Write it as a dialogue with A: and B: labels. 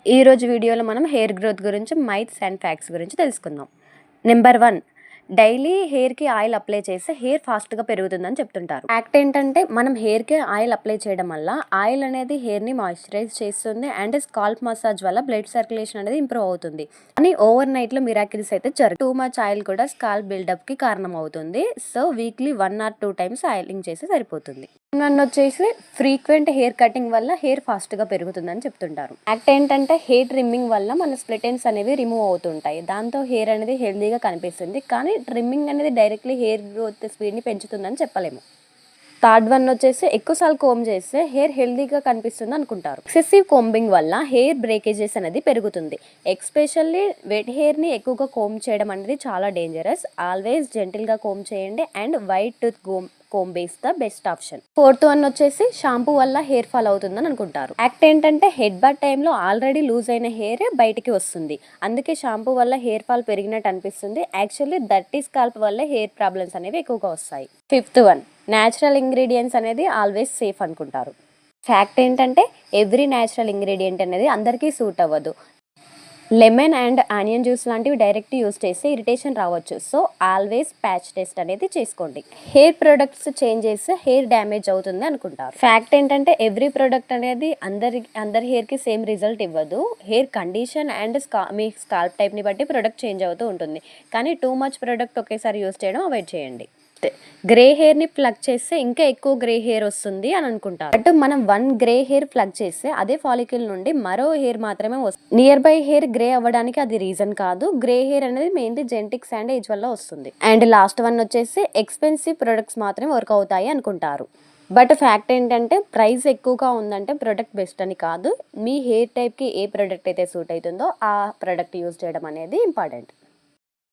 A: ఈరోజు వీడియోలో మనం హెయిర్ గ్రోత్ గురించి మైత్స్ అండ్ ఫ్యాక్ట్స్ గురించి తెలుసుకుందాం. నెంబర్ 1, డైలీ హెయిర్కి ఆయిల్ అప్లై చేస్తే హెయిర్ ఫాస్ట్గా పెరుగుతుందని చెప్తుంటారు. ఫ్యాక్ట్ ఏంటంటే మనం హెయిర్కి ఆయిల్ అప్లై చేయడం వల్ల ఆయిల్ అనేది హెయిర్ని మాయిశ్చరైజ్ చేస్తుంది అండ్ స్కాల్ప్ మసాజ్ వల్ల బ్లడ్ సర్క్యులేషన్ అనేది ఇంప్రూవ్ అవుతుంది. కానీ ఓవర్ నైట్లో మిరాకిల్స్ అయితే జరగదు. టూ మచ్ ఆయిల్ కూడా స్కాల్ప్ బిల్డప్కి కారణం అవుతుంది. So weekly 1 or 2 times oiling చేస్తే సరిపోతుంది. నన్ను వచ్చేసి ఫ్రీక్వెంట్ హెయిర్ కటింగ్ వల్ల హెయిర్ ఫాస్ట్గా పెరుగుతుందని చెప్తుంటారు. ఫ్యాక్ట్ ఏంటంటే హెయిర్ ట్రిమ్మింగ్ వల్ల మన స్ప్లిట్ ఎండ్స్ అనేవి రిమూవ్ అవుతుంటాయి. దాంతో హెయిర్ అనేది హెల్దీగా కనిపిస్తుంది. కానీ ట్రిమ్మింగ్ అనేది డైరెక్ట్లీ హెయిర్ గ్రోత్ స్పీడ్ని పెంచుతుందని చెప్పలేము. థర్డ్ వన్ వచ్చేసి ఎక్కువసార్లు కోంబ్ చేస్తే హెయిర్ హెల్దీగా కనిపిస్తుంది అనుకుంటారు. ఎక్సెసివ్ కోంబింగ్ వల్ల హెయిర్ బ్రేకేజెస్ అనేది పెరుగుతుంది. ఎస్పెషల్లీ వెట్ హెయిర్ని ఎక్కువగా కోంబ్ చేయడం అనేది చాలా డేంజరస్. ఆల్వేస్ జెంటిల్గా కోంబ్ చేయండి and white tooth comb is the best option. Fourth one వచ్చేసి షాంపూ వల్ల హెయిర్ ఫాల్ అవుతుందని అనుకుంటారు. యాక్ట్ ఏంటంటే హెడ్ బాత్ టైంలో ఆల్రెడీ లూజ్ అయిన హెయిర్ బయటికి వస్తుంది. అందుకే షాంపూ వల్ల హెయిర్ ఫాల్ పెరిగినట్టు అనిపిస్తుంది. యాక్చువల్లీ దర్టీ స్కాల్ప్ వల్ల హెయిర్ ప్రాబ్లమ్స్ అనేవి ఎక్కువగా వస్తాయి. ఫిఫ్త్ వన్, న్యాచురల్ ఇంగ్రీడియంట్స్ అనేది ఆల్వేస్ సేఫ్ అనుకుంటారు. ఫ్యాక్ట్ ఏంటంటే ఎవ్రీ న్యాచురల్ ఇంగ్రీడియంట్ అనేది అందరికీ సూట్ అవ్వదు. లెమన్ అండ్ ఆనియన్ జ్యూస్ లాంటివి డైరెక్ట్ యూస్ చేస్తే ఇరిటేషన్ రావచ్చు. సో ఆల్వేస్ ప్యాచ్ టెస్ట్ అనేది చేసుకోండి. హెయిర్ ప్రొడక్ట్స్ చేంజ్ చేస్తే హెయిర్ డ్యామేజ్ అవుతుంది అనుకుంటారు. ఫ్యాక్ట్ ఏంటంటే ఎవ్రీ ప్రొడక్ట్ అనేది అందరి హెయిర్కి సేమ్ రిజల్ట్ ఇవ్వదు. హెయిర్ కండిషన్ అండ్ మీ స్కాల్ప్ టైప్ని బట్టి ప్రొడక్ట్ చేంజ్ అవుతూ ఉంటుంది. కానీ టూ మచ్ ప్రొడక్ట్ ఒకేసారి యూస్ చేయడం అవాయిడ్ చేయండి. గ్రే హెయిర్ని ప్లగ్ చేస్తే ఇంకా ఎక్కువ గ్రే హెయిర్ వస్తుంది అని అనుకుంటారు. బట్ మనం 1 గ్రే హెయిర్ ప్లగ్ చేస్తే అదే ఫాలికల్ నుండి మరో హెయిర్ మాత్రమే వస్తుంది. నియర్ బై హెయిర్ గ్రే అవ్వడానికి అది రీజన్ కాదు. గ్రే హెయిర్ అనేది మెయిన్లీ జెనెటిక్స్ అండ్ ఏజ్ వల్ల వస్తుంది. అండ్ లాస్ట్ వన్ వచ్చేసి ఎక్స్పెన్సివ్ ప్రొడక్ట్స్ మాత్రమే వర్క్ అవుతాయి అనుకుంటారు. బట్ ఫ్యాక్ట్ ఏంటంటే ప్రైస్ ఎక్కువగా ఉందంటే ప్రొడక్ట్ బెస్ట్ అని కాదు. మీ హెయిర్ టైప్కి ఏ ప్రొడక్ట్ అయితే సూట్ అవుతుందో ఆ ప్రొడక్ట్ యూజ్ చేయడం అనేది ఇంపార్టెంట్.